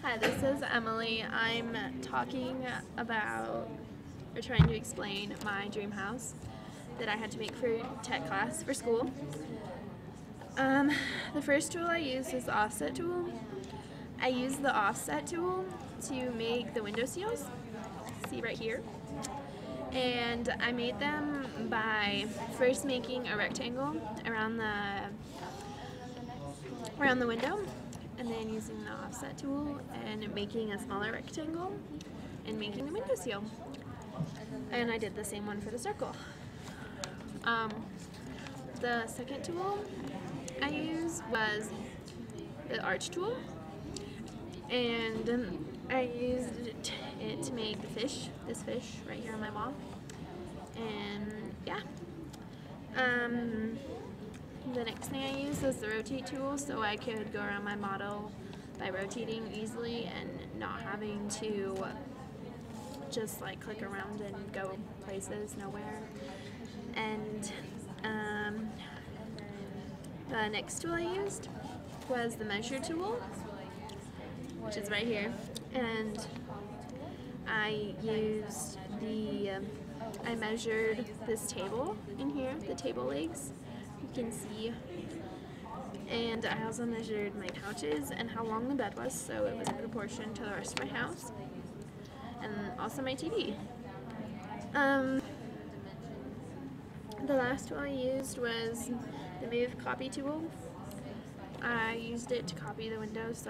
Hi, this is Emily. I'm talking about or trying to explain my dream house that I had to make for tech class for school. Um, the first tool I used is the offset tool. I used the offset tool to make the window seals, see right here. And I made them by first making a rectangle around the window, and then using the offset tool and making a smaller rectangle and making the window seal. And I did the same one for the circle. The second tool I used was the arch tool, and I used it to make this fish right here on my wall. And yeah. The next thing I used was the rotate tool, so I could go around my model by rotating easily and not having to just like click around and go places nowhere. And the next tool I used was the measure tool, which is right here. And I used I measured this table in here, the table legs, you can see. And I also measured my couches and how long the bed was, so it was in proportion to the rest of my house. And also my TV. The last tool I used was the Move Copy tool. I used it to copy the windows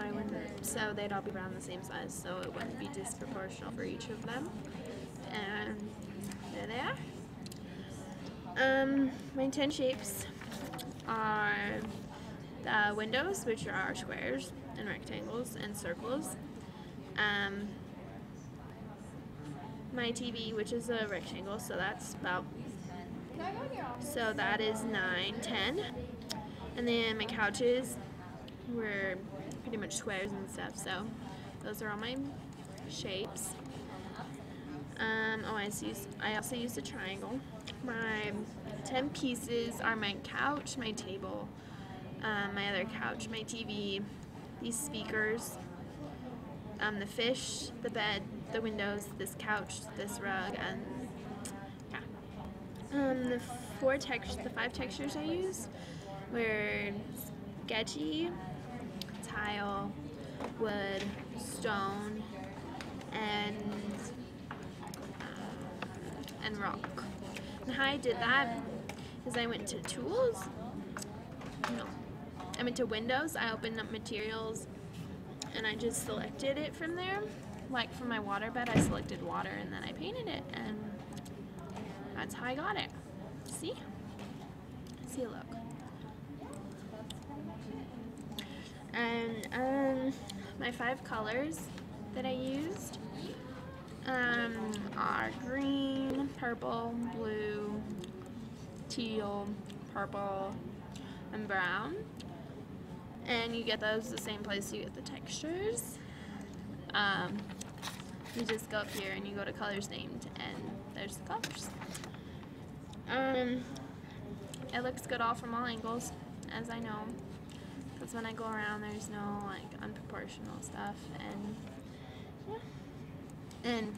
so they'd all be around the same size, so it wouldn't be disproportional for each of them. And there they are. My 10 shapes are the windows, which are squares and rectangles and circles. My TV, which is a rectangle, so that is 9, 10. And then my couches were pretty much squares and stuff, so those are all my shapes. I also used a triangle. My 10 pieces are my couch, my table, my other couch, my TV, these speakers, the fish, the bed, the windows, this couch, this rug, and yeah. The 5 textures I used were sketchy, tile, wood, stone, and rock. And how I did that is I went to tools. No, I went to windows. I opened up materials, and I just selected it from there. Like for my water bed, I selected water, and then I painted it, and that's how I got it. See? See a look. And my 5 colors that I used are green, purple, blue, teal, purple, and brown. And you get those the same place you get the textures. You just go up here and you go to colors named, and there's the colors. It looks good from all angles, as I know, because when I go around there's no like unproportional stuff, and yeah. And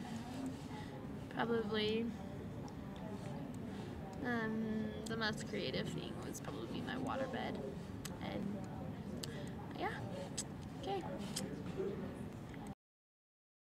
probably the most creative thing was probably my waterbed, and yeah, okay.